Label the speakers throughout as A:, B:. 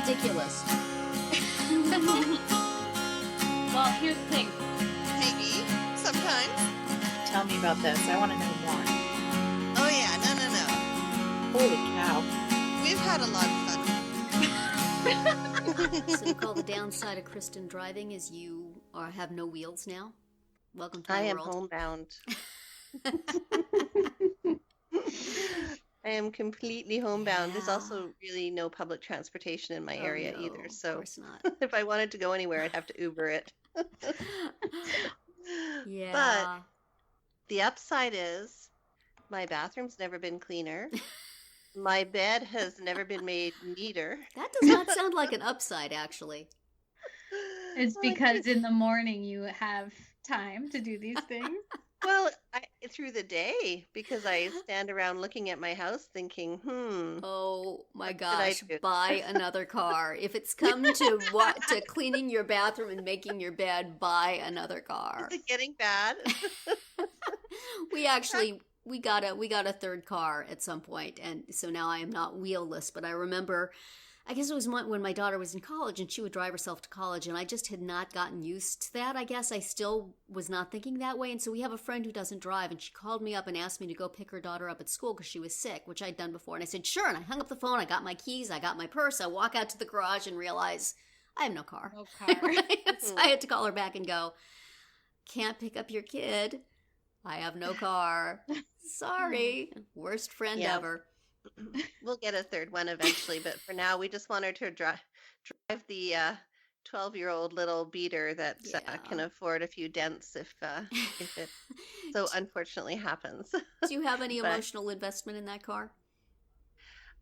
A: ridiculous.
B: Well, here's the thing.
C: Maybe. Sometimes.
A: Tell me about this. I want to know more.
C: Oh, yeah. No.
A: Holy cow.
C: We've had a lot of fun.
D: So Nicole, the downside of Kristen driving is you have no wheels now. Welcome to
E: I
D: my
E: am
D: world.
E: homebound. I am completely homebound. There's
D: Yeah.
E: also really no public transportation in my area
D: no,
E: either.
D: of
E: So
D: course not.
E: if I wanted to go anywhere, I'd have to Uber it.
D: Yeah.
E: But the upside is my bathroom's never been cleaner. My bed has never been made neater.
D: That does not sound like an upside, actually.
B: It's because in the morning you have time to do these things.
E: Well, through the day, because I stand around looking at my house thinking,
D: Oh my
E: did I
D: gosh,
E: do?
D: buy another car. If it's come to cleaning your bathroom and making your bed, buy another car.
E: Is it getting bad?
D: We got a third car at some point, and so now I am not wheelless. But I remember, I guess it was when my daughter was in college, and she would drive herself to college, and I just had not gotten used to that. I guess I still was not thinking that way, and so we have a friend who doesn't drive, and she called me up and asked me to go pick her daughter up at school because she was sick, which I'd done before, and I said sure. And I hung up the phone. I got my keys. I got my purse. I walk out to the garage and realize I have no car.
B: No car.
D: So I had to call her back and go, can't pick up your kid. I have no car. Sorry. Worst friend
E: Yeah.
D: ever.
E: We'll get a third one eventually, but for now, we just want her to drive the 12-year-old little beater that
D: Yeah.
E: can afford a few dents if it so unfortunately happens.
D: Do you have any
E: But-
D: emotional investment in that car?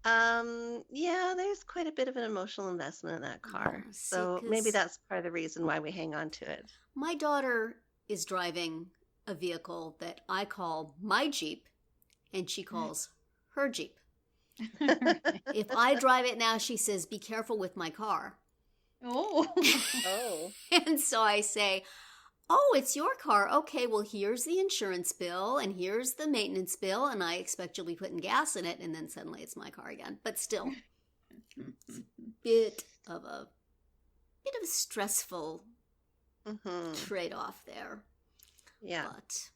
E: Yeah, there's quite a bit of an emotional investment in that car.
D: Oh, see,
E: So maybe
D: 'cause-
E: that's part of the reason why we hang on to it.
D: My daughter is driving a vehicle that I call my Jeep, and she calls her Jeep. If I drive it now, she says, be careful with my car.
B: Oh.
E: Oh.
D: And so I say, oh, it's your car. Okay, well, here's the insurance bill and here's the maintenance bill, and I expect you'll be putting gas in it, and then suddenly it's my car again. But still, it's a bit of a stressful
E: Hmm.
D: trade-off there.
E: Yeah.
D: But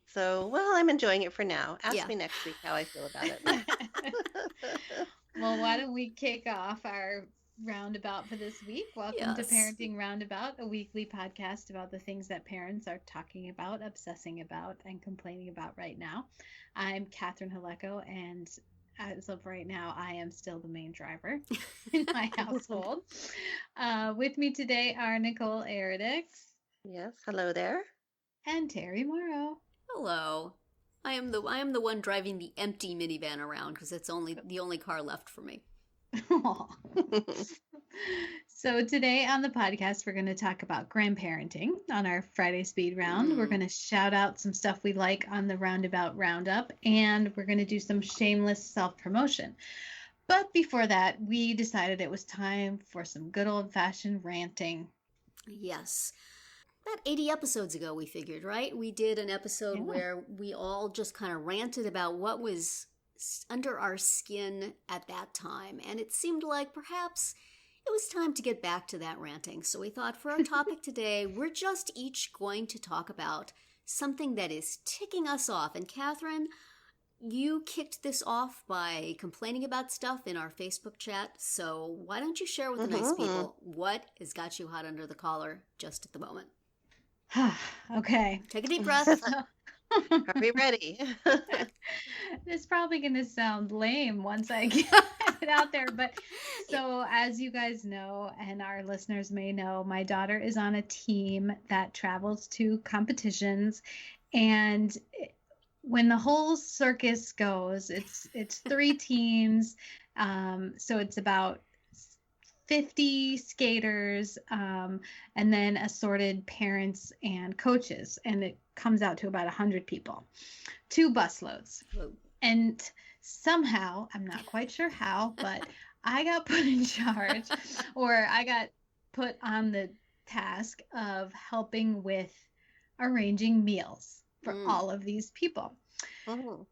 E: So, well, I'm enjoying it for now. Ask
D: Yeah.
E: me next week how I feel about it.
B: Well, why don't we kick off our roundabout for this week? Welcome to
D: Yes.
B: Parenting Roundabout, a weekly podcast about the things that parents are talking about, obsessing about, and complaining about right now. I'm Catherine Haleko, and as of right now, I am still the main driver in my household. With me today are Nicole Eridix
E: Yes. Hello there.
B: and Terri Morrow.
D: hello. I am the one driving the empty minivan around because it's the only car left for me.
B: Aw. So today on the podcast, we're going to talk about grandparenting on our Friday speed round. We're going to shout out some stuff we like on the Roundabout Roundup, and we're going to do some shameless self-promotion. But before that, we decided it was time for some good old-fashioned ranting.
D: Yes. About 80 episodes ago, we figured, right? We did an episode
B: Yeah.
D: where we all just kind of ranted about what was under our skin at that time. And it seemed like perhaps it was time to get back to that ranting. So we thought for our topic today, we're just each going to talk about something that is ticking us off. And Catherine, you kicked this off by complaining about stuff in our Facebook chat. So why don't you share with the nice people what has got you hot under the collar just at the moment?
B: Okay.
D: Take a deep breath.
E: Are we ready?
B: It's probably going to sound lame once I get it out there. But so, as you guys know, and our listeners may know, my daughter is on a team that travels to competitions. And when the whole circus goes, it's 3 teams. So it's about 50 skaters, and then assorted parents and coaches, and it comes out to about 100 people, 2 busloads.
D: Whoa.
B: And somehow, I'm not quite sure how, but I got put in charge, or I got put on the task of helping with arranging meals for all of these people.
E: Oh.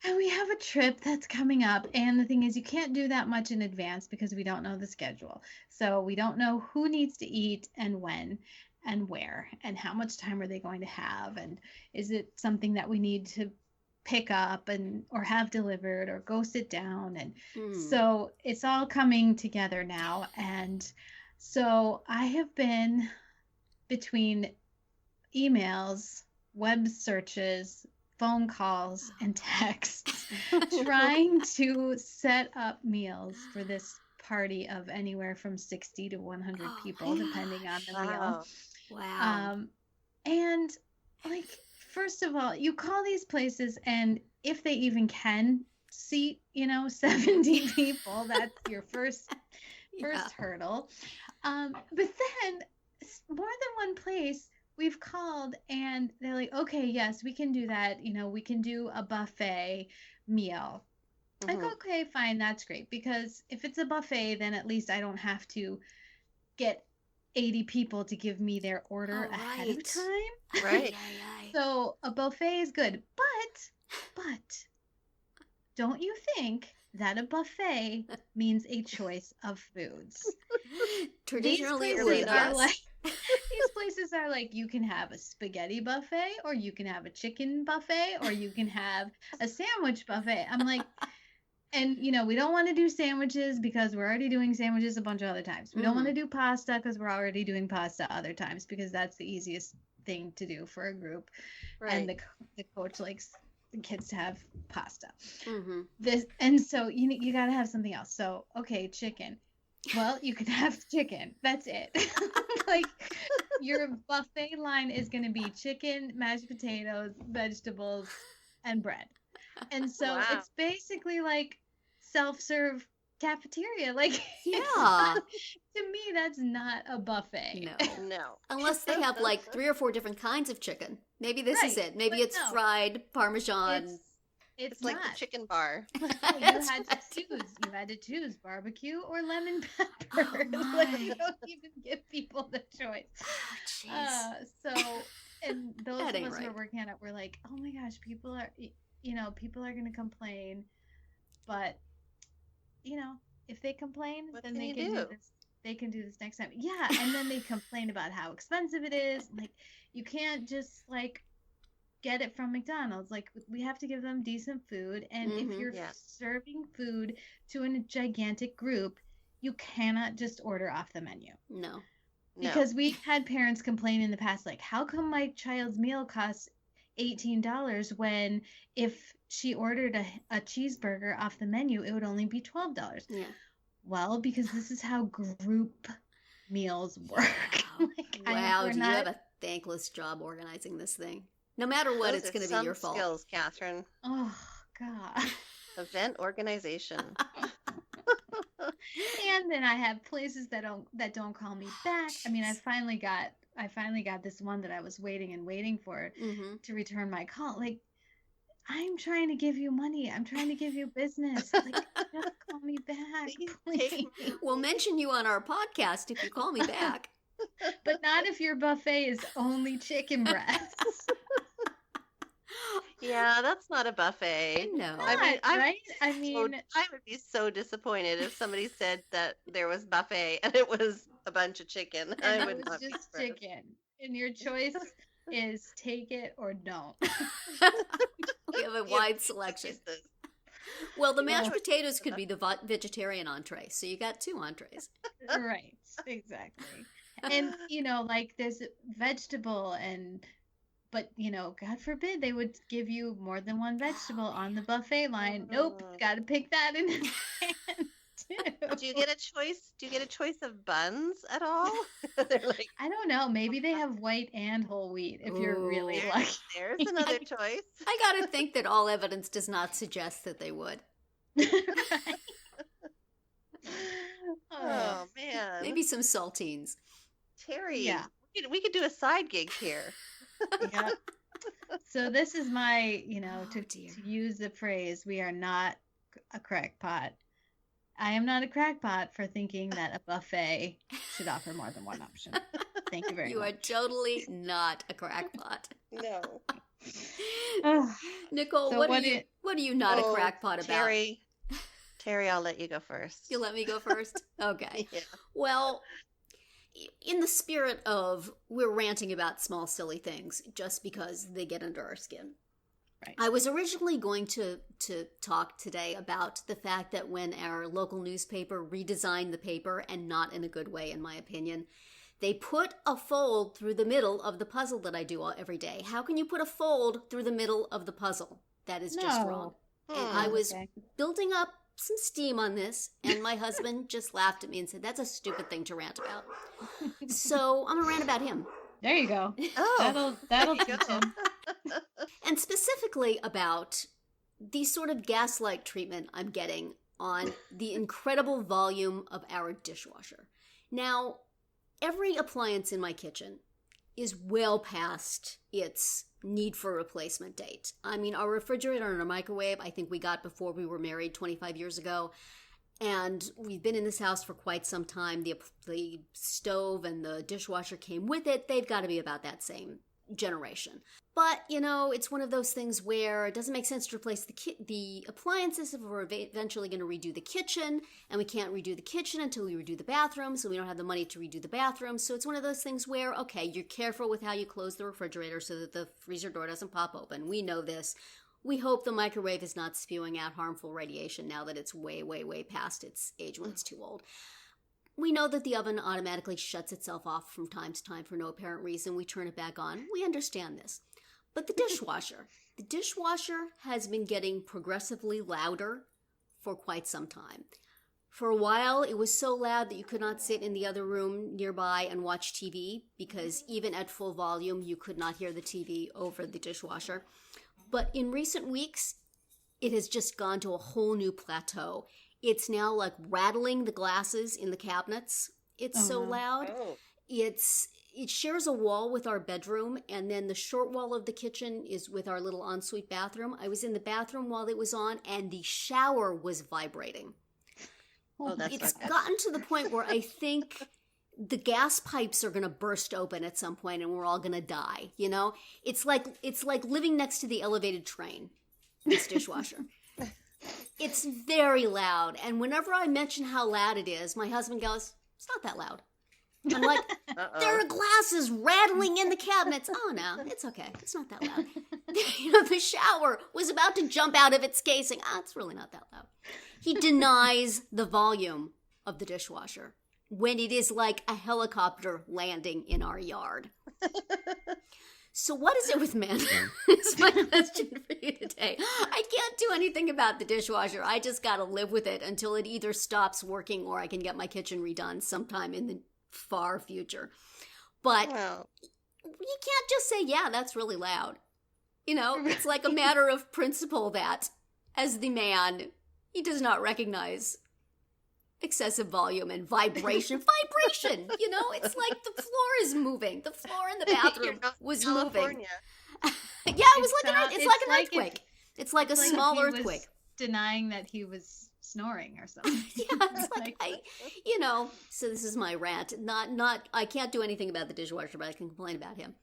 B: And we have a trip that's coming up. And the thing is, you can't do that much in advance because we don't know the schedule. So we don't know who needs to eat and when and where and how much time are they going to have. And is it something that we need to pick up and or have delivered or go sit down? And so it's all coming together now. And so I have been between emails, web searches, phone calls, and texts trying to set up meals for this party of anywhere from 60 to 100 people, depending on the meal.
D: Wow.
B: And like, first of all, you call these places, and if they even can seat, 70 people, that's your first hurdle. But then more than one place we've called and they're like, okay, yes, we can do that. We can do a buffet meal. Like, okay, fine. That's great. Because if it's a buffet, then at least I don't have to get 80 people to give me their order ahead of time.
E: Right.
B: So a buffet is good. But don't you think that a buffet means a choice of foods?
D: Traditionally,
B: These places are like, you can have a spaghetti buffet, or you can have a chicken buffet, or you can have a sandwich buffet. I'm like, and we don't want to do sandwiches because we're already doing sandwiches a bunch of other times. We don't want to do pasta because we're already doing pasta other times because that's the easiest thing to do for a group. Right. And the coach likes the kids to have pasta. And so you got to have something else. So, okay, chicken. Well, you can have chicken. That's it. Like, your buffet line is going to be chicken, mashed potatoes, vegetables, and bread. And so it's basically like self-serve cafeteria. Like,
D: yeah.
B: To me, that's not a buffet.
E: No.
D: Unless they have like 3 or 4 different kinds of chicken. Maybe this is it. Maybe it's fried Parmesan.
B: It's
E: like
B: not.
E: the chicken bar.
B: You had to choose barbecue or lemon pepper. Like, you don't even give people the choice. And those of us who are working on it, we're like, oh my gosh, people are going to complain, but if they complain, then they can do this. They can do this next time. Yeah, and then they complain about how expensive it is. Like, you can't just like get it from McDonald's. Like, we have to give them decent food, and if you're serving food to a gigantic group, you cannot just order off the menu.
D: No.
B: Because we've had parents complain in the past, like, how come my child's meal costs $18 when if she ordered a cheeseburger off the menu, it would only be $12?
D: Yeah.
B: Well, because this is how group meals work.
D: Wow, you have a thankless job organizing this thing. No matter what, it's going to be your fault.
E: Skills, Catherine.
B: Oh, God.
E: Event organization.
B: And then I have places that don't call me back. I mean, I finally got this one that I was waiting for to return my call. Like, I'm trying to give you money. I'm trying to give you business. Like, just call me back, please.
D: We'll mention you on our podcast if you call me back.
B: But not if your buffet is only chicken breasts.
E: Yeah, that's not a buffet.
D: No.
B: I
E: would be so disappointed if somebody said that there was buffet and it was a bunch of chicken.
B: And it was just chicken. And your choice is take it or don't.
D: We have a wide selection. Well, the mashed potatoes could be the vegetarian entree, so you got 2 entrees.
B: Right, exactly. And, like, there's vegetable but, God forbid they would give you more than one vegetable on the buffet line. Nope, got to pick that in advance, too.
E: Do you get a choice? Do you get a choice of buns at all? They're like,
B: I don't know. Maybe they have white and whole wheat if you're really lucky.
E: There's another choice.
D: I got to think that all evidence does not suggest that they would.
E: Oh, man.
D: Maybe some saltines.
E: Terri, we could do a side gig here.
B: Yeah. So this is my, to use the phrase, we are not a crackpot. I am not a crackpot for thinking that a buffet should offer more than one option. Thank you very much.
D: You are totally not a crackpot.
E: No.
B: Ugh.
D: Nicole,
B: So
D: what
B: what
D: are you not a
E: Oh,
D: crackpot about?
E: Terri, I'll let you go first.
D: You let me go first? Okay.
E: Yeah.
D: Well, in the spirit of we're ranting about small, silly things just because they get under our skin.
B: Right.
D: I was originally going to talk today about the fact that when our local newspaper redesigned the paper, and not in a good way, in my opinion, they put a fold through the middle of the puzzle that I do every day. How can you put a fold through the middle of the puzzle? That is just wrong. And I was building up some steam on this, and my husband just laughed at me and said, that's a stupid thing to rant about. So I'm going to rant about him.
B: There you go.
E: Oh,
B: That'll
E: there you
B: teach
E: go.
B: him.
D: And specifically about the sort of gaslight treatment I'm getting on the incredible volume of our dishwasher. Now, every appliance in my kitchen is well past its need for replacement date. I mean, our refrigerator and our microwave, I think we got before we were married 25 years ago. And we've been in this house for quite some time. The stove and the dishwasher came with it. They've got to be about that same generation. But, you know, it's one of those things where it doesn't make sense to replace the appliances if we're eventually going to redo the kitchen, and we can't redo the kitchen until we redo the bathroom, so we don't have the money to redo the bathroom. So it's one of those things where, okay, you're careful with how you close the refrigerator so that the freezer door doesn't pop open. We know this. We hope the microwave is not spewing out harmful radiation now that it's way, way, way past its age when it's too old. We know that the oven automatically shuts itself off from time to time for no apparent reason. We turn it back on. We understand this. But the dishwasher has been getting progressively louder for quite some time. For a while, it was so loud that you could not sit in the other room nearby and watch TV, because even at full volume, you could not hear the TV over the dishwasher. But in recent weeks, it has just gone to a whole new plateau. It's now like rattling the glasses in the cabinets. It's so loud.
E: Oh.
D: It shares a wall with our bedroom, and then the short wall of the kitchen is with our little ensuite bathroom. I was in the bathroom while it was on, and the shower was vibrating.
E: Oh, that's
D: It's
E: not good.
D: gotten to the point where I think the gas pipes are going to burst open at some point, and we're all going to die. You know, it's like living next to the elevated train. This dishwasher. It's very loud, and whenever I mention how loud it is, my husband goes, "It's not that loud." I'm like, there are glasses rattling in the cabinets. Oh, no, it's okay. It's not that loud. You know, the shower was about to jump out of its casing. It's really not that loud. He denies the volume of the dishwasher when it is like a helicopter landing in our yard. So what is it with men? It's my question for you today. I can't do anything about the dishwasher. I just got to live with it until it either stops working or I can get my kitchen redone sometime in the far future. But
E: Well,
D: you can't just say, yeah, that's really loud. You know, it's like a matter of principle that as the man, he does not recognize excessive volume and vibration. Vibration, you know, it's like the floor is moving. The floor in the bathroom
E: you're not
D: was
E: in
D: moving.
E: California.
D: Yeah, it was like an
B: It's
D: earthquake. It's like a
B: It's like
D: small
B: he was
D: earthquake.
B: denying that he was snoring or something.
D: Yeah, it's like so this is my rant. Not I can't do anything about the dishwasher, but I can complain about him.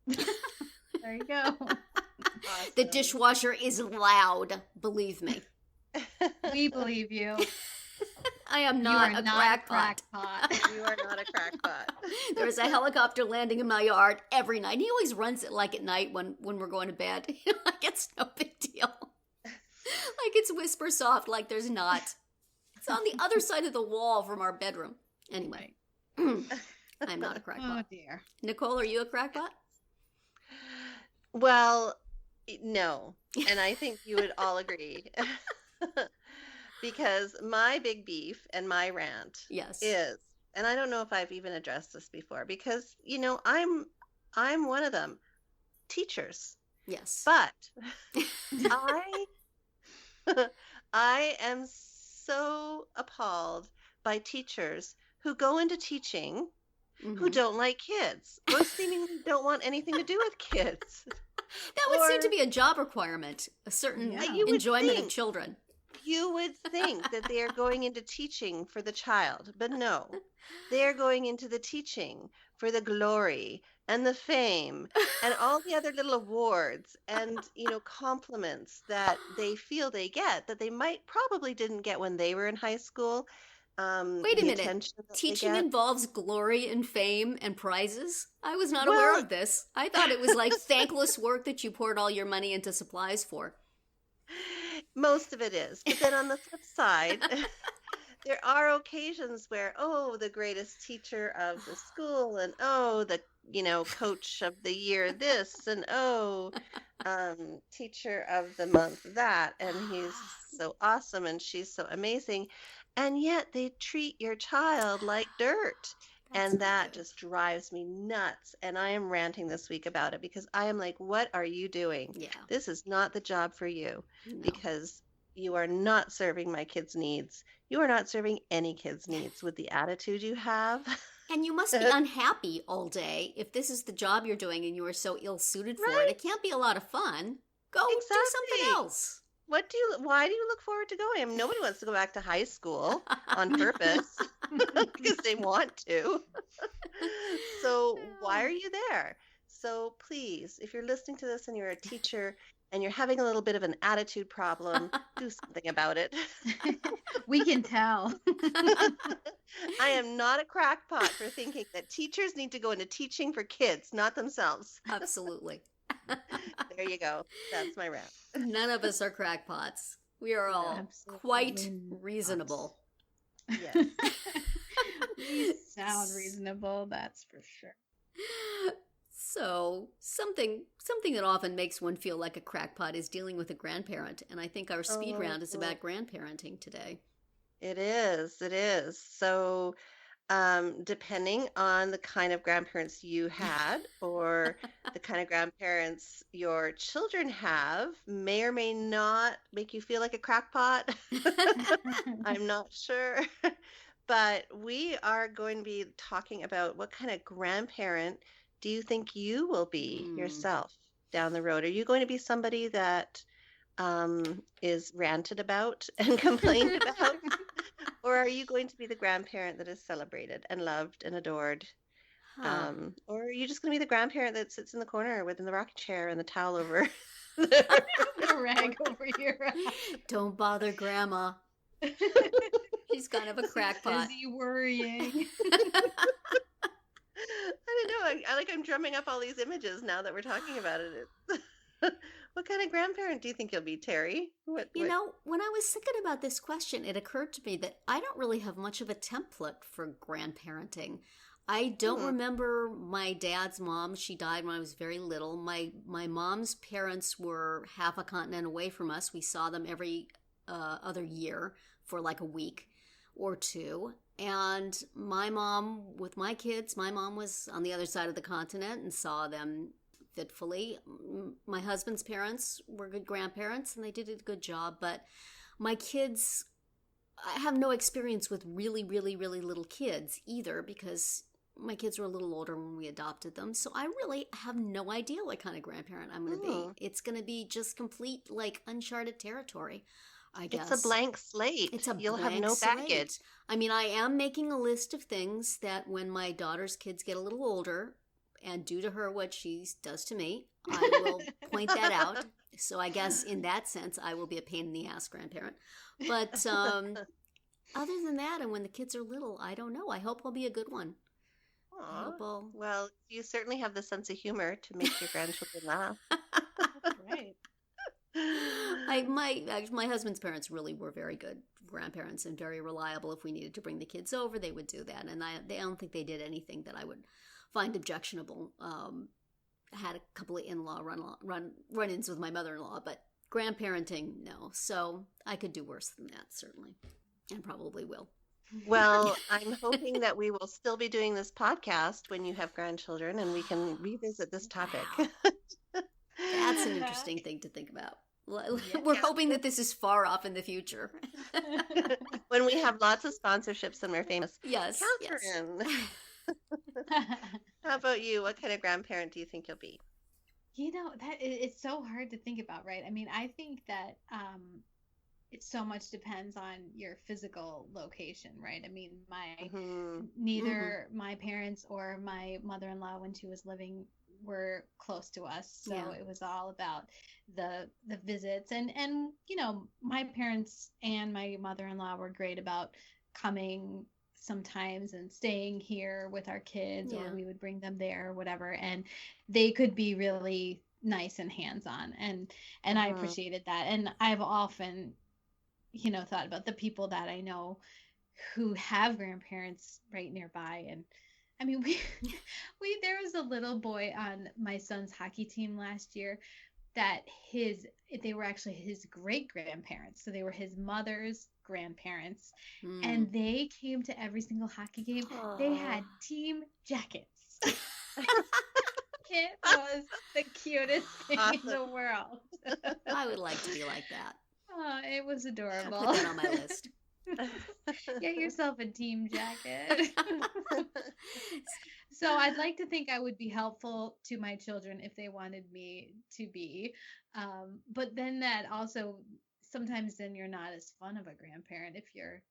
B: There you go.
D: The dishwasher is loud, believe me.
B: We believe you.
D: I am
B: You
D: not
B: are
D: a
B: not
D: crackpot.
B: crackpot.
E: You are not a crackpot.
D: There's a helicopter landing in my yard every night. He always runs it like at night when we're going to bed. You know, like it's no big deal. Like it's whisper soft, like there's not. It's on the other side of the wall from our bedroom. Anyway, I'm not a
B: Oh
D: crackpot.
B: dear.
D: Nicole, are you a crackpot?
E: Well, no. And I think you would all agree. Because my big beef and my rant
D: Yes.
E: is, and I don't know if I've even addressed this before, because, you know, I'm one of them, teachers.
D: Yes.
E: But I am so appalled by teachers who go into teaching who
D: Mhm.
E: don't like kids or seemingly don't want anything to do with kids.
D: That would seem to
E: or-
D: be a job requirement, a certain
B: Yeah.
E: You would
D: enjoyment of
E: think.
D: children.
E: You would think that they are going into teaching for the child, but no. They are going into the teaching for the glory, and the fame and all the other little awards and, compliments that they feel they get that they might probably didn't get when they were in high school.
D: Wait a
E: The
D: minute.
E: attention that they
D: Teaching
E: get.
D: involves glory and fame and prizes? I was not aware
E: Well,
D: of this. I thought it was like thankless work that you poured all your money into supplies for.
E: most of it is. But then on the flip side, there are occasions where, oh, the greatest teacher of the school, and oh, the coach of the year this, and oh, teacher of the month that, and he's so awesome and she's so amazing, and yet they treat your child like dirt.
D: That's
E: And
D: not
E: that
D: good.
E: just drives me nuts. And I am ranting this week about it because I am like, what are you doing?
D: Yeah,
E: This is not the job for you
D: no.
E: because you are not serving my kids' needs. You are not serving any kids' needs with the attitude you have.
D: And you must be unhappy all day if this is the job you're doing and you are so ill-suited for it.
E: Right?
D: It can't be a lot of fun. Go do something
E: Exactly.
D: else.
E: Why do you look forward to going? I mean, nobody wants to go back to high school on purpose because they want to. So why are you there? So please, if you're listening to this and you're a teacher and you're having a little bit of an attitude problem, do something about it.
B: We can tell.
E: I am not a crackpot for thinking that teachers need to go into teaching for kids, not themselves.
D: Absolutely.
E: There you go. That's my rant.
D: None of us are crackpots. We are all
B: Absolutely
D: quite
B: not.
D: reasonable.
E: Yes.
B: We sound reasonable, that's for sure.
D: So, something that often makes one feel like a crackpot is dealing with a grandparent, and I think our speed round is about grandparenting today.
E: It is. It is. So, depending on the kind of grandparents you had or the kind of grandparents your children have, may or may not make you feel like a crackpot. I'm not sure. But we are going to be talking about what kind of grandparent do you think you will be yourself down the road? Are you going to be somebody that is ranted about and complained about? Or are you going to be the grandparent that is celebrated and loved and adored?
D: Huh.
E: Or are you just going to be the grandparent that sits in the corner within the rocking chair and the towel over?
B: The rag over your eyes.
D: Don't bother Grandma. She's kind of a crackpot.
B: Busy worrying.
E: I don't know. I'm drumming up all these images now that we're talking about it. What kind of grandparent do you think you'll be, Terri?
D: You know, when I was thinking about this question, it occurred to me that I don't really have much of a template for grandparenting. I don't remember my dad's mom. She died when I was very little. My mom's parents were half a continent away from us. We saw them every other year for like a week or two. And my mom, with my kids, my mom was on the other side of the continent and saw them fitfully. My husband's parents were good grandparents and they did a good job, but my kids, I have no experience with really, really, really little kids either because my kids were a little older when we adopted them. So I really have no idea what kind of grandparent I'm going to be. It's going to be just complete, like, uncharted territory, I guess.
E: It's a blank slate. You'll have no baggage.
D: Slate. I mean, I am making a list of things that when my daughter's kids get a little older and do to her what she does to me, I will point that out. So I guess in that sense, I will be a pain in the ass grandparent. But other than that, and when the kids are little, I don't know. I hope I'll be a good one.
E: Aw. Well, you certainly have the sense of humor to make your grandchildren laugh.
B: Right.
D: My husband's parents really were very good grandparents and very reliable. If we needed to bring the kids over, they would do that. And I don't think they did anything that I would find objectionable. Had a couple of in-law run-ins with my mother-in-law, but grandparenting, no. So I could do worse than that, certainly, and probably will.
E: Well, I'm hoping that we will still be doing this podcast when you have grandchildren and we can revisit this topic.
D: Wow. That's an interesting thing to think about. We're hoping that this is far off in the future.
E: When we have lots of sponsorships and we're famous.
D: Yes.
E: Catherine, how about you? What kind of grandparent do you think you'll be?
B: You know, it's so hard to think about, right? I mean, I think that it so much depends on your physical location, right? I mean,
E: Mm-hmm.
B: neither my parents or my mother-in-law when she was living were close to us, so
D: Yeah.
B: it was all about the visits. And you know, my parents and my mother-in-law were great about coming sometimes and staying here with our kids, or
D: Yeah.
B: we would bring them there or whatever, and they could be really nice and hands-on, and I
E: Mm-hmm.
B: appreciated that. And I've often, you know, thought about the people that I know who have grandparents right nearby. And I mean, we there was a little boy on my son's hockey team last year that they were actually his great grandparents, so they were his mother's grandparents,
D: Mm.
B: and they came to every single hockey game. They
D: Oh.
B: had team jackets. It was the cutest thing in the
E: Awesome.
B: world.
D: I would like to be like that.
B: Oh, it was
D: Put
B: adorable.
D: that on my list.
B: Get yourself a team jacket. So I'd like to think I would be helpful to my children if they wanted me to be. But then that also, sometimes then you're not as fun of a grandparent if you're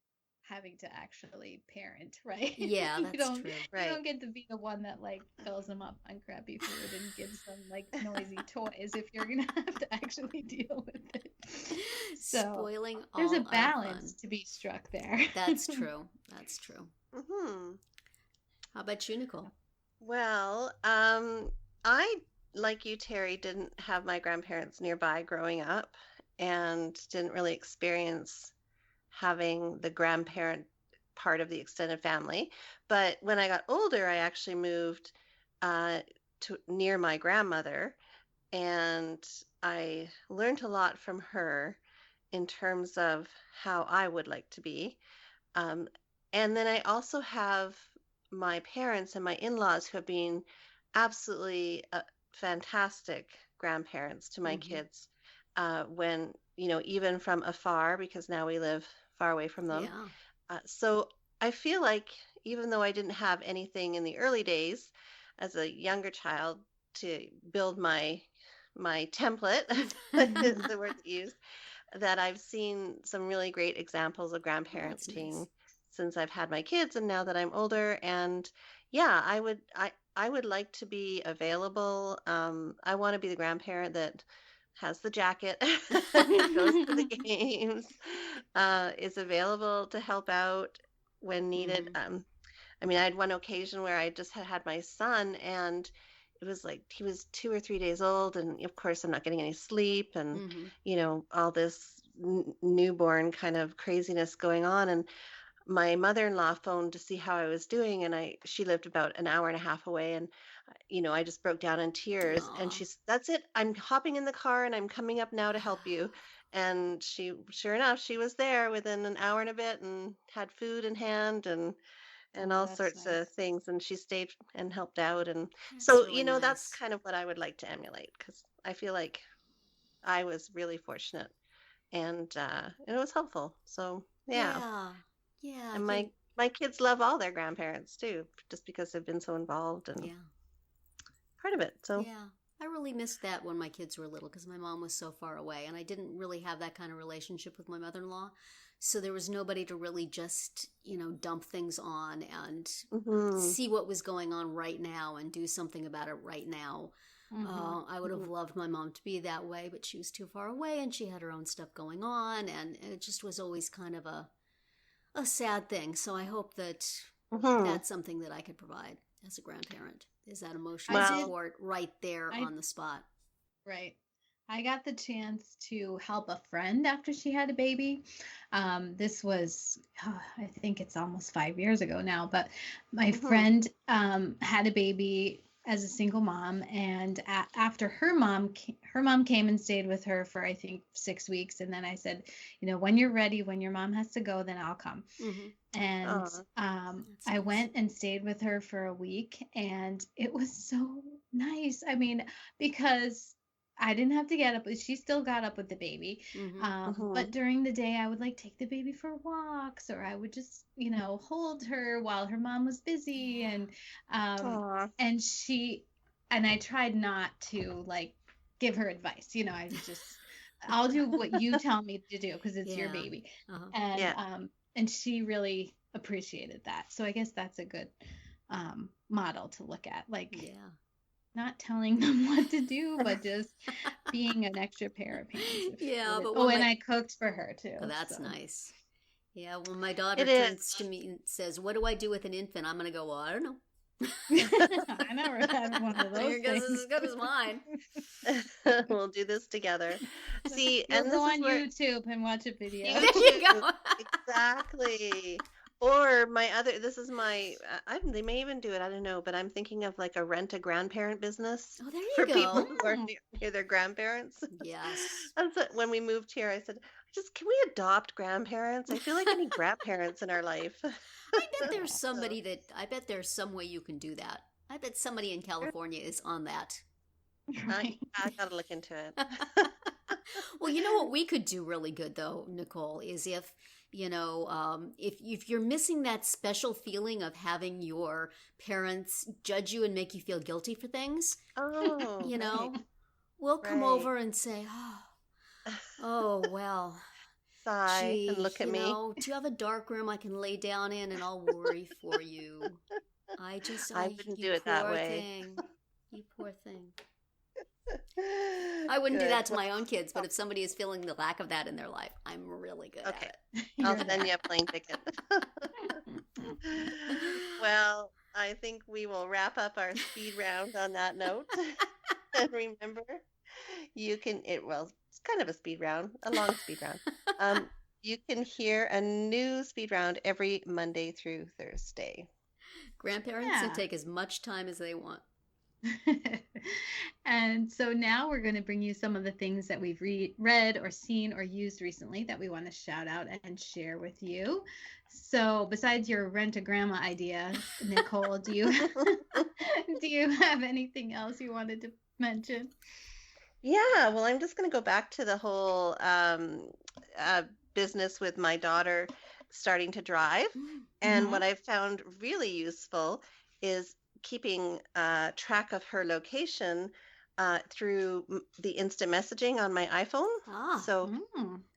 B: having to actually parent, right?
D: Yeah,
B: You
D: that's
B: don't
D: true.
B: you
E: Right.
B: don't get to be the one that like fills them up on crappy food and gives them like noisy toys if you're gonna have to actually deal with it. So
D: Spoiling
B: there's
D: all
B: a
D: our
B: balance
D: fun.
B: to be struck there.
D: That's true. That's true.
E: Mm-hmm.
D: How about you, Nicole?
E: Well, I, like you, Terry, didn't have my grandparents nearby growing up and didn't really experience having the grandparent part of the extended family. But when I got older, I actually moved uh, to near my grandmother, and I learned a lot from her in terms of how I would like to be. Um, and then I also have my parents and my in-laws who have been absolutely fantastic grandparents to my
D: Mm-hmm.
E: kids when, even from afar, because now we live far away from them.
D: Yeah.
E: So I feel like even though I didn't have anything in the early days as a younger child to build my template, is the word to use, that I've seen some really great examples of
D: Oh, that's
E: grandparenting
D: nice.
E: since I've had my kids and now that I'm older. And yeah, I would like to be available. I want to be the grandparent that has the jacket, goes to the games, is available to help out when needed.
D: Mm-hmm.
E: I mean, I had one occasion where I just had my son, and it was like he was 2 or 3 days old, and of course I'm not getting any sleep, and
D: Mm-hmm.
E: all this newborn kind of craziness going on. And my mother-in-law phoned to see how I was doing, and she lived about an hour and a half away, and I just broke down in tears. And
D: Aw.
E: she's, "That's it. I'm hopping in the car and I'm coming up now to help you." And sure enough, she was there within an hour and a bit and had food in hand and
B: Oh,
E: all
B: that's
E: sorts of
B: nice.
E: things. And she stayed and helped out. And
D: That's
E: so,
D: really
E: that's
D: nice.
E: kind of what I would like to emulate because I feel like I was really fortunate and it was helpful. So, yeah.
D: Yeah. Yeah.
E: And my kids love all their grandparents too, just because they've been so involved and
D: Yeah.
E: part of it. So,
D: Yeah. I really missed that when my kids were little because my mom was so far away and I didn't really have that kind of relationship with my mother-in-law. So there was nobody to really just, dump things on and
E: hmm
D: see what was going on right now and do something about it right now.
B: Mm-hmm.
D: I would have loved my mom to be that way, but she was too far away and she had her own stuff going on, and it just was always kind of a sad thing. So I hope that
E: hmm
D: that's something that I could provide as a grandparent, is that emotional
B: I did.
E: Well,
D: support right there
B: I
D: on the spot.
B: Right. I got the chance to help a friend after she had a baby. This was, I think it's almost 5 years ago now, but my
E: hmm
B: friend had a baby as a single mom, and after her mom came and stayed with her for I think 6 weeks, and then I said, when you're ready, when your mom has to go, then I'll come.
D: Mm-hmm.
B: And
D: That's
B: I
D: nice.
B: went and stayed with her for a week, and it was so nice. I mean, because I didn't have to get up, but she still got up with the baby.
D: Mm-hmm.
E: hmm
B: But during the day, I would like take the baby for walks, or I would just, hold her while her mom was busy, um,
E: Aw.
B: and and I tried not to like give her advice. I was just I'll do what you tell me to do because it's your
D: Yeah.
B: baby.
D: Uh-huh.
B: And
E: Yeah.
B: and she really appreciated that. So I guess that's a good model to look at. Like
D: Yeah.
B: not telling them what to do, but just being an extra pair of hands.
D: Yeah, but
B: oh,
D: when
B: and
D: my
B: I cooked for her too.
D: oh, that's
B: so.
D: nice. Yeah, when my daughter
E: It is.
D: turns to me and says, "What do I do with an infant?" I'm gonna go, "Well, I don't know.
B: I never had one of those
D: Your guess
B: things.
D: is as good as mine."
E: We'll do this together. See,
B: You'll
E: and this
B: go
E: is
B: on
E: where
B: YouTube and watch a video.
D: There you go.
E: exactly. Or my other, this is my, they may even do it, I don't know, but I'm thinking of like a rent-a-grandparent business
D: Oh, there you
E: for
D: go.
E: people who are
B: Oh.
E: near their grandparents.
D: Yes.
E: That's what, when we moved here, I said, can we adopt grandparents? I feel like I need grandparents in our life.
D: I bet there's some way you can do that. I bet somebody in California is on that.
B: Right.
E: I gotta look into it.
D: Well, you know what we could do really good though, Nicole, is if if you're missing that special feeling of having your parents judge you and make you feel guilty for things,
E: Oh,
D: right. We'll come
E: Right.
D: over and say, oh well,
E: sigh
D: gee,
E: and look at me.
D: do you have a dark room I can lay down in and I'll worry for you?
E: I wouldn't
D: you
E: do it that
D: poor
E: way.
D: thing. You poor thing. I wouldn't do
E: Good.
D: that to my own kids, but if somebody is feeling the lack of that in their life, I'm really good
E: Okay.
D: at it.
E: I'll
B: You're
E: send you a plane ticket. Well, I think we will wrap up our speed round on that note. And remember, it's kind of a speed round, a long speed round. You can hear a new speed round every Monday through Thursday.
D: Grandparents
B: Yeah.
D: can take as much time as they want.
B: And so now we're going to bring you some of the things that we've read or seen or used recently that we want to shout out and share with you. So besides your rent-a-grandma idea, Nicole, do you have anything else you wanted to mention?
E: Yeah, well, I'm just going to go back to the whole business with my daughter starting to drive. And what I've found really useful is keeping track of her location through the instant messaging on my iPhone. So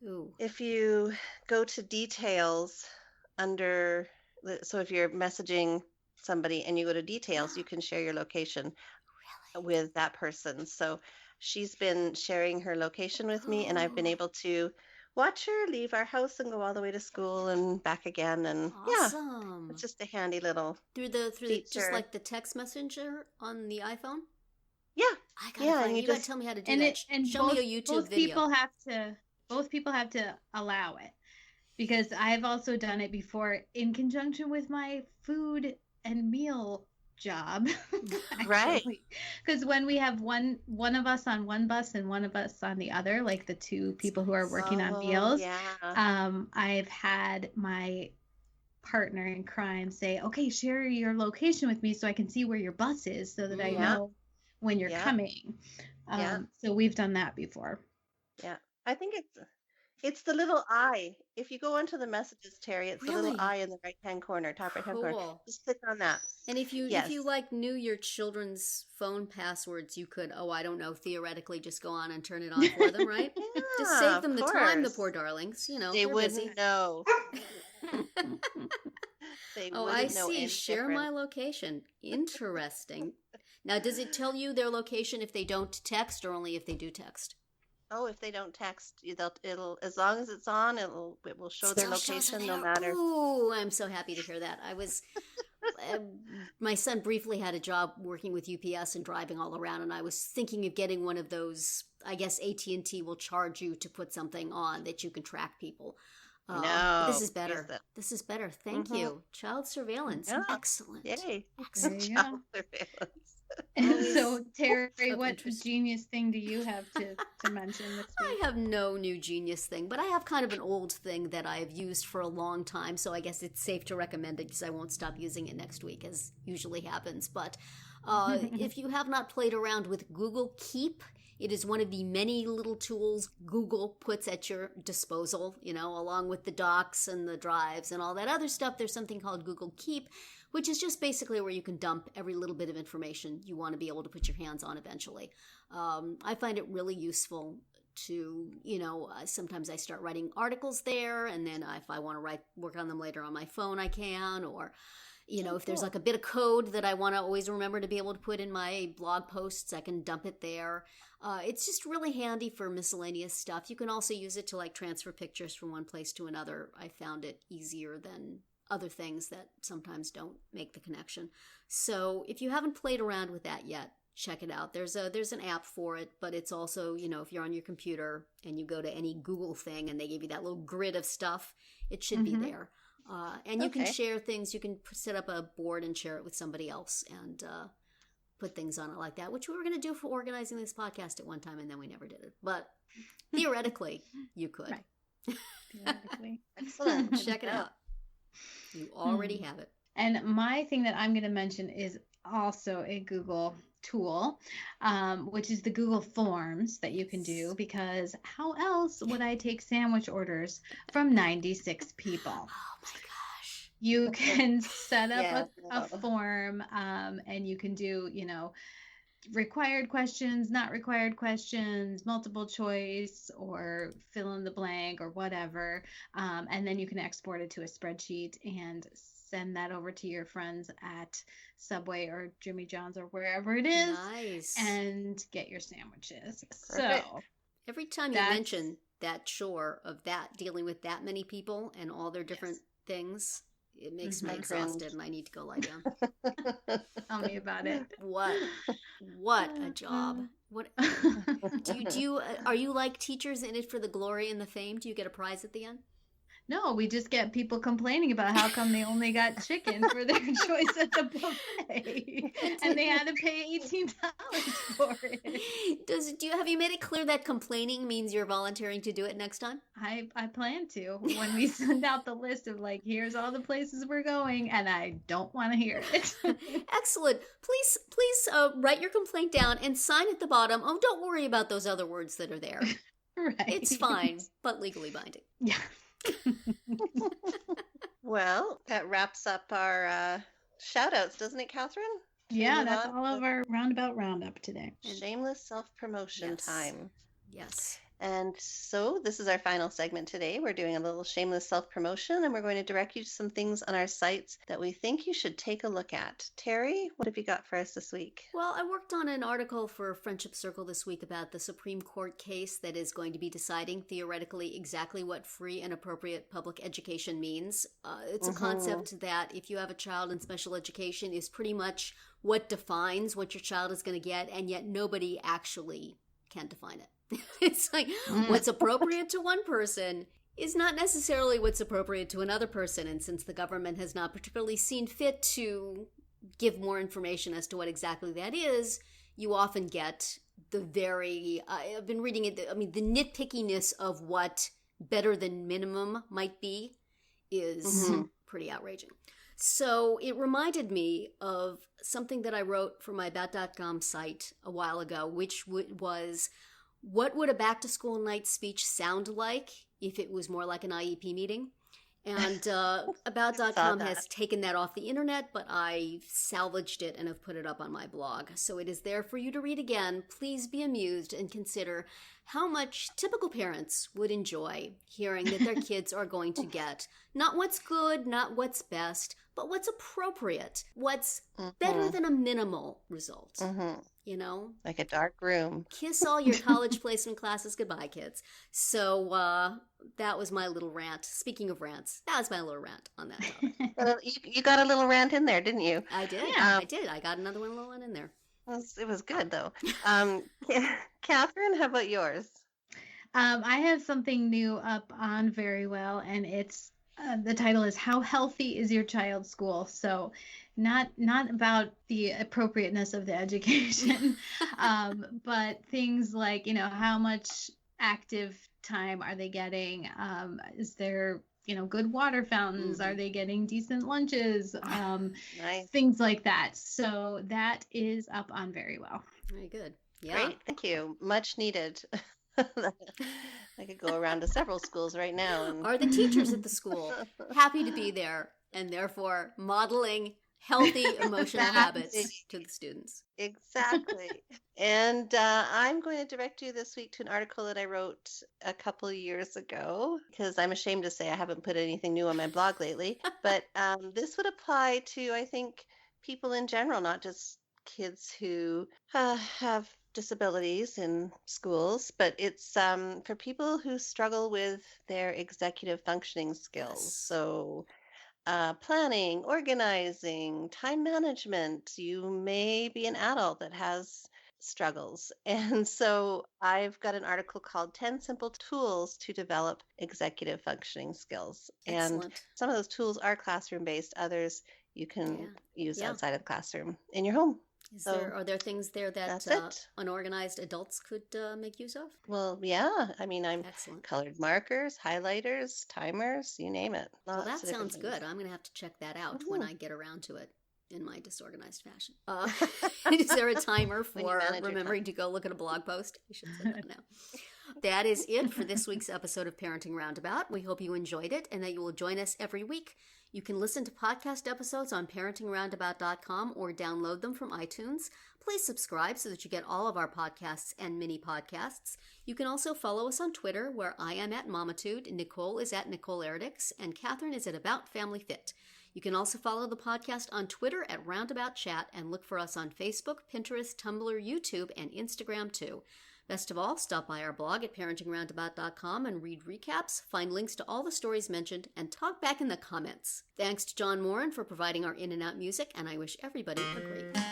D: Ooh.
E: if you go to details so if you're messaging somebody and you go to details, you can share your location with that person. So she's been sharing her location with me, and I've been able to watch her leave our house and go all the way to school and back again. And
D: Awesome.
E: it's just a handy little
D: Through the just
E: feature.
D: like the text messenger on the iPhone?
E: Yeah.
D: I gotta find
E: and
D: you gotta tell me how to do
B: And
D: that. Show me a YouTube
B: both
D: video.
B: both people have to allow it, because I've also done it before in conjunction with my food and meal job.
E: Right.
B: Because when we have one of us on one bus and one of us on the other, like the two people who are working on meals, I've had my partner in crime say, okay, share your location with me so I can see where your bus is so that I know when you're coming. So we've done that before.
E: Yeah. I think it's the little eye. If you go into the messages, Terry, it's the little
D: Really?
E: eye in the right-hand corner, top right-hand corner.
D: Cool.
E: Just click on that.
D: And if you
E: Yes.
D: like knew your children's phone passwords, you could, I don't know, theoretically just go on and turn it on for them, right? Just
E: Yeah,
D: save them
E: of
D: the time, the
E: course.
D: poor darlings.
E: They
D: they're
E: wouldn't
D: busy.
E: know. They
D: Oh,
E: wouldn't
D: I
E: know
D: see.
E: any
D: Share
E: different.
D: my location. Interesting. Now, does it tell you their location if they don't text or only if they do text?
E: Oh, if they don't text, it'll as long as it's on, it will show their
D: Still shows
E: location
D: it
E: no
D: there.
E: matter.
D: Ooh, I'm so happy to hear that. I was, my son briefly had a job working with UPS and driving all around, and I was thinking of getting one of those. I guess AT&T will charge you to put something on that you can track people.
E: No,
D: this is better.
E: use it.
D: This is better. Thank you. Child surveillance.
E: Yeah.
D: Excellent.
E: Yay.
D: Excellent.
B: There you
E: Child surveillance.
B: And so, Terry,
D: so
B: what
D: interesting.
B: genius thing do you have to mention this
D: I
B: week?
D: have no new genius thing, but I have kind of an old thing that I have used for a long time, so I guess it's safe to recommend it because I won't stop using it next week, as usually happens. But if you have not played around with Google Keep, it is one of the many little tools Google puts at your disposal, along with the docs and the drives and all that other stuff. There's something called Google Keep, which is just basically where you can dump every little bit of information you want to be able to put your hands on eventually. I find it really useful to, sometimes I start writing articles there, and then if I want to work on them later on my phone, I can, or if there's like a bit of code that I want to always remember to be able to put in my blog posts, I can dump it there. It's just really handy for miscellaneous stuff. You can also use it to like transfer pictures from one place to another. I found it easier than other things that sometimes don't make the connection. So if you haven't played around with that yet, check it out. There's an app for it, but it's also, if you're on your computer and you go to any Google thing and they give you that little grid of stuff, it should be there. And you can share things. You can set up a board and share it with somebody else and put things on it like that, which we were going to do for organizing this podcast at one time, and then we never did it. But theoretically, you could.
B: Right. Theoretically.
E: Excellent.
D: Check it out. You already have it.
B: And my thing that I'm going to mention is also a Google tool, which is the Google Forms that you can do, because how else would I take sandwich orders from 96 people?
D: Oh my gosh.
B: You can set up a form, and you can do, required questions, not required questions, multiple choice, or fill in the blank or whatever. And then you can export it to a spreadsheet and send that over to your friends at Subway or Jimmy John's or wherever it is.
D: Nice.
B: And get your sandwiches.
E: Perfect.
B: So
D: every time you mention that chore of that, dealing with that many people and all their different things, it makes me exhausted and I need to go lie down.
B: Tell me about it.
D: What a job. What do you are you like teachers in it for the glory and the fame? Do you get a prize at the end?
B: No, we just get people complaining about how come they only got chicken for their choice at the buffet, and they had to pay $18 for it.
D: Have you made it clear that complaining means you're volunteering to do it next time?
B: I plan to, when we send out the list of like, here's all the places we're going, and I don't want to hear it.
D: Excellent. Please write your complaint down and sign at the bottom. Oh, don't worry about those other words that are there.
B: Right.
D: It's fine, but legally binding.
B: Yeah.
E: Well, that wraps up our shout outs, doesn't it, Catherine?
B: Yeah, that's all of our Roundabout Roundup today.
E: Shameless self-promotion time.
D: Yes.
E: And so this is our final segment today. We're doing a little shameless self-promotion, and we're going to direct you to some things on our sites that we think you should take a look at. Terri, what have you got for us this week?
D: Well, I worked on an article for Friendship Circle this week about the Supreme Court case that is going to be deciding theoretically exactly what free and appropriate public education means. It's a concept that if you have a child in special education is pretty much what defines what your child is going to get, and yet nobody actually can define it. It's like what's appropriate to one person is not necessarily what's appropriate to another person. And since the government has not particularly seen fit to give more information as to what exactly that is, you often get the I've been reading it, the nitpickiness of what better than minimum might be is pretty outraging. So it reminded me of something that I wrote for my About.com site a while ago, which was, what would a back-to-school night speech sound like if it was more like an IEP meeting? And About.com has taken that off the internet, but I salvaged it and have put it up on my blog. So it is there for you to read again. Please be amused and consider how much typical parents would enjoy hearing that their kids are going to get not what's good, not what's best, but what's appropriate, what's better than a minimal result.
E: Like a dark room.
D: Kiss all your college placement classes goodbye, kids. So that was my little rant. Speaking of rants, that was my little rant on that topic.
E: You got a little rant in there, didn't you?
D: I did. I did. I got another little one in there.
E: It was good, though. Catherine, how about yours?
B: I have something new up on VeryWell, and it's the title is "How Healthy is Your Child's School?" So not about the appropriateness of the education, but things like, how much active time are they getting? Is there, good water fountains? Are they getting decent lunches?
E: Nice.
B: Things like that. So that is up on VeryWell.
D: Very good. Yeah.
E: Great. Thank you. Much needed. I could go around to several schools right now.
D: Are the teachers at the school happy to be there and therefore modeling healthy emotional
E: Exactly.
D: habits to the students.
E: Exactly. And I'm going to direct you this week to an article that I wrote a couple of years ago because I'm ashamed to say I haven't put anything new on my blog lately. But this would apply to, I think, people in general, not just kids who have disabilities in schools, but it's for people who struggle with their executive functioning skills.
D: Yes.
E: So planning, organizing, time management. You may be an adult that has struggles. And so I've got an article called 10 Simple Tools to Develop Executive Functioning Skills. And
D: Excellent.
E: some of those tools are classroom based, others you can
D: Yeah.
E: use
D: Yeah.
E: outside of the classroom in your home.
D: Are there things there that
E: That's it.
D: unorganized adults could make use of?
E: Well, yeah. I mean, I'm
D: Excellent.
E: colored markers, highlighters, timers, you name it.
D: Well,
E: Lots
D: that
E: of different
D: sounds
E: things.
D: good. I'm going to have to check that out when
E: Mhm.
D: I get around to it in my disorganized fashion. Is there a timer
E: When you
D: for
E: manage your
D: remembering to go look at a blog post? I should say that now. That is it for this week's episode of Parenting Roundabout. We hope you enjoyed it and that you will join us every week. You can listen to podcast episodes on parentingroundabout.com or download them from iTunes. Please subscribe so that you get all of our podcasts and mini podcasts. You can also follow us on Twitter, where I am at Momitude, Nicole is at Nicole Eridix, and Catherine is at About Family Fit. You can also follow the podcast on Twitter at Roundabout Chat and look for us on Facebook, Pinterest, Tumblr, YouTube, and Instagram too. Best of all, stop by our blog at parentingroundabout.com and read recaps, find links to all the stories mentioned, and talk back in the comments. Thanks to John Moran for providing our in and out music, and I wish everybody a great week.